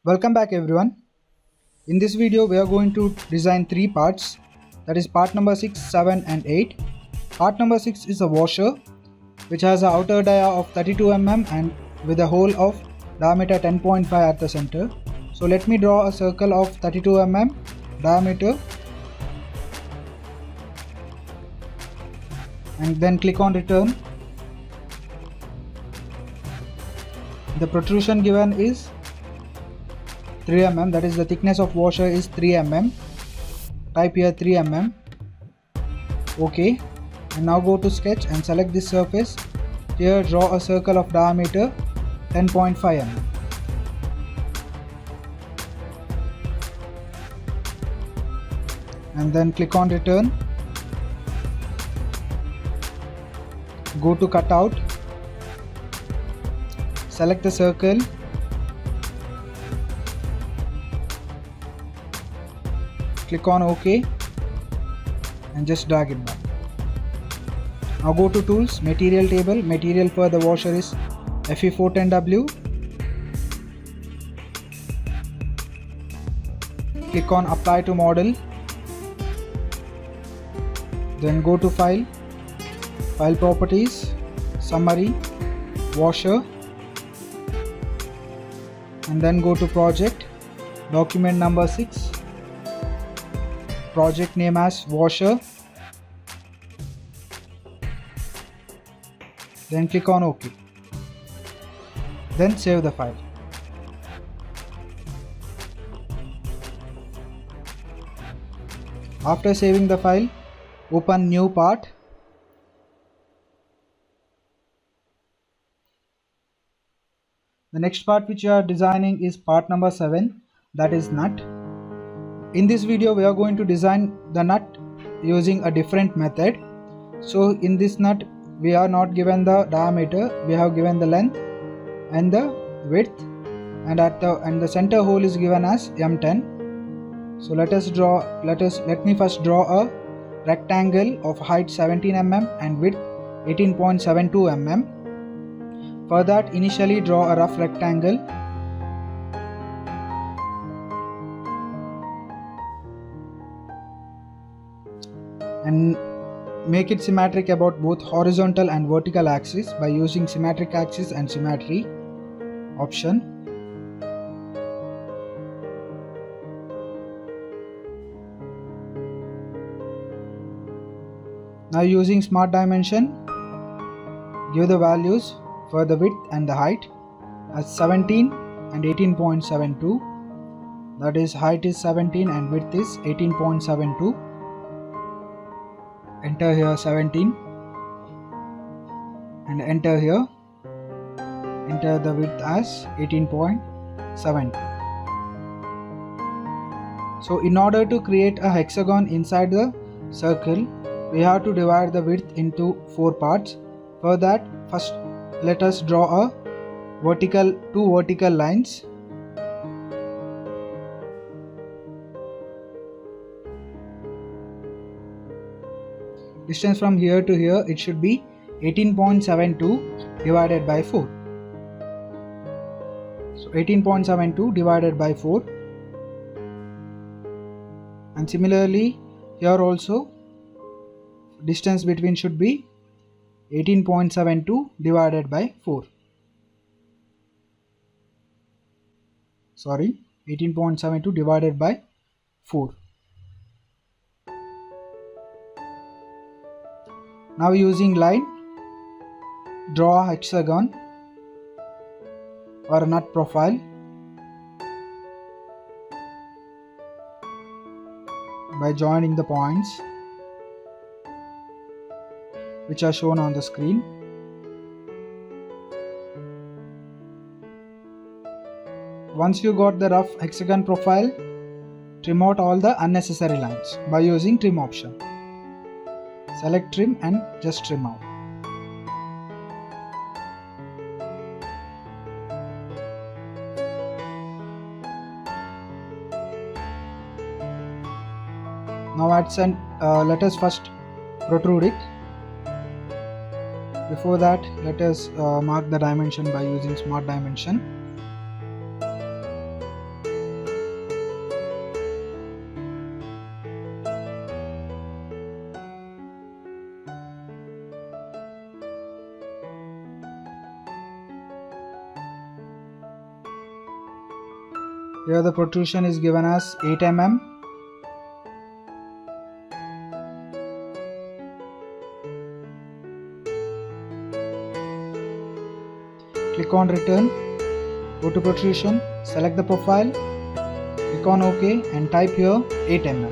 Welcome back everyone. In this video we are going to design three parts, that is part number 6, 7 and 8. Part number 6 is a washer which has an outer dia of 32 mm and with a hole of diameter 10.5 at the center. So let me draw a circle of 32 mm diameter and then click on return. The protrusion given is 3 mm, that is the thickness of washer is 3 mm. Type here 3 mm. OK. And now go to sketch and select this surface. Here draw a circle of diameter 10.5 mm. And then click on return. Go to cutout. Select the circle. Click on OK and just drag it back. Now go to tools, material table. Material for the washer is Fe410W. Click on apply to model. Then go to file, file properties, summary, washer, and then go to project, document number 6. Project name as washer, then click on OK, then save the file. After saving the file, open new part. The next part which you are designing is part number 7, that is nut. In this video we are going to design the nut using a different method. So in this nut we are not given the diameter, we have given the length and the width, and the center hole is given as M10. So let me first draw a rectangle of height 17 mm and width 18.72 mm. For that, initially draw a rough rectangle. And make it symmetric about both horizontal and vertical axis by using symmetric axis and symmetry option. Now using smart dimension, give the values for the width and the height as 17 and 18.72. That is, height is 17 and width is 18.72. Enter here 17 and enter here, enter the width as 18.72. So in order to create a hexagon inside the circle, we have to divide the width into 4 parts. For that, first let us draw a two vertical lines. Distance from here to here, it should be 18.72 divided by 4. So 18.72 divided by 4. And similarly here also distance between should be 18.72 divided by 4. 18.72 divided by 4. Now using line, draw a hexagon or a nut profile. By joining the points which are shown on the screen. Once you got the rough hexagon profile, trim out all the unnecessary lines by using trim option. Select trim and just trim out. Now let us first protrude it. Before that, let us mark the dimension by using smart dimension. Here the protrusion is given as 8 mm. Click on return, go to protrusion, select the profile, click on OK and type here 8 mm.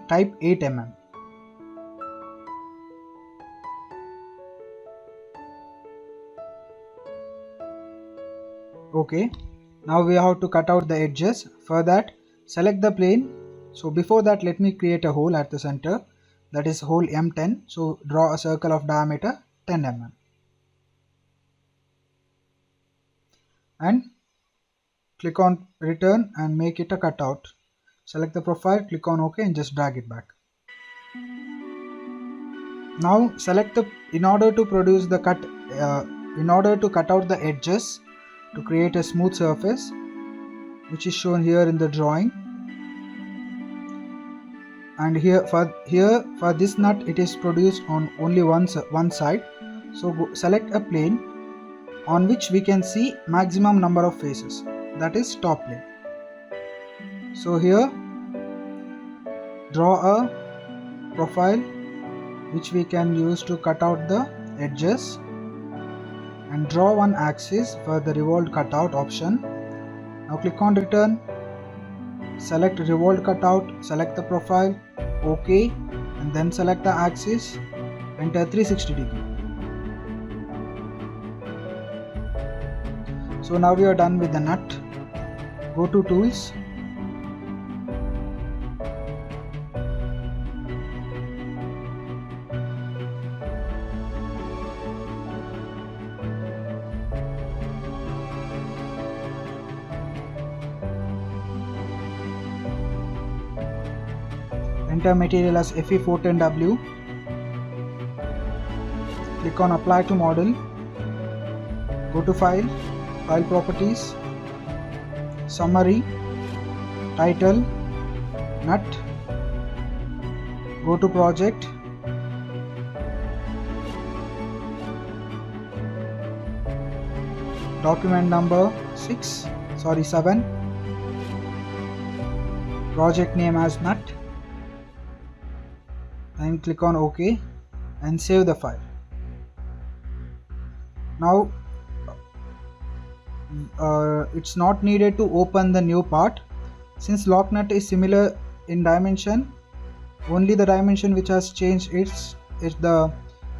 Type 8 mm. Okay, now we have to cut out the edges. For that, select the plane. So before that, let me create a hole at the center, that is hole M10. So draw a circle of diameter 10 mm and click on return and make it a cutout. Select the profile, click on OK and just drag it back. Now select in order to cut out the edges to create a smooth surface, which is shown here in the drawing. And here for this nut, it is produced on only one side. So select a plane on which we can see maximum number of faces, that is top plane. So here draw a profile which we can use to cut out the edges, and draw one axis for the revolved cutout option. Now click on return, select revolved cutout, select the profile, OK, and then select the axis, enter 360 degree. So now we are done with the nut. Go to tools, enter material as Fe410W, click on apply to model, go to file properties, summary, title, nut, go to project, document number 7, project name as nut, and click on OK and save the file. Now it's not needed to open the new part, since lock nut is similar in dimension. Only the dimension which has changed is the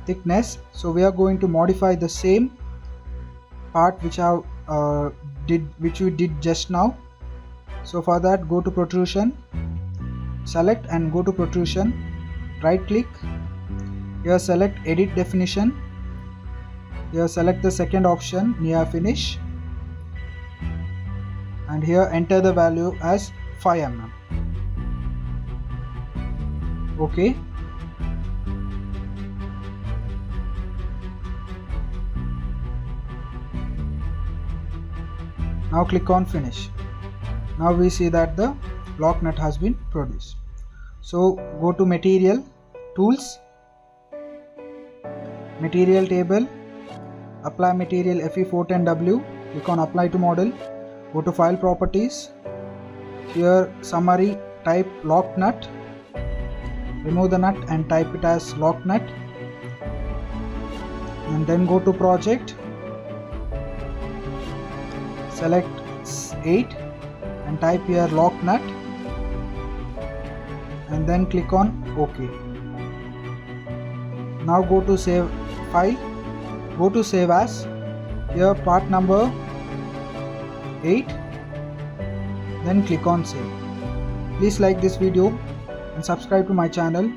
thickness. So we are going to modify the same part which we did just now. So for that, go to protrusion, select and go to protrusion, right click, here select edit definition, here select the second option near finish, and here enter the value as 5 mm. OK. Now click on finish. Now we see that the lock nut has been produced. So go to material, tools, material table, apply material Fe410W, click on apply to model, go to file properties, here summary, type lock nut, remove the nut and type it as lock nut, and then go to project, select 8 and type here lock nut, and then click on OK. Now go to save file, go to save as, here part number 8, then click on save. Please like this video and subscribe to my channel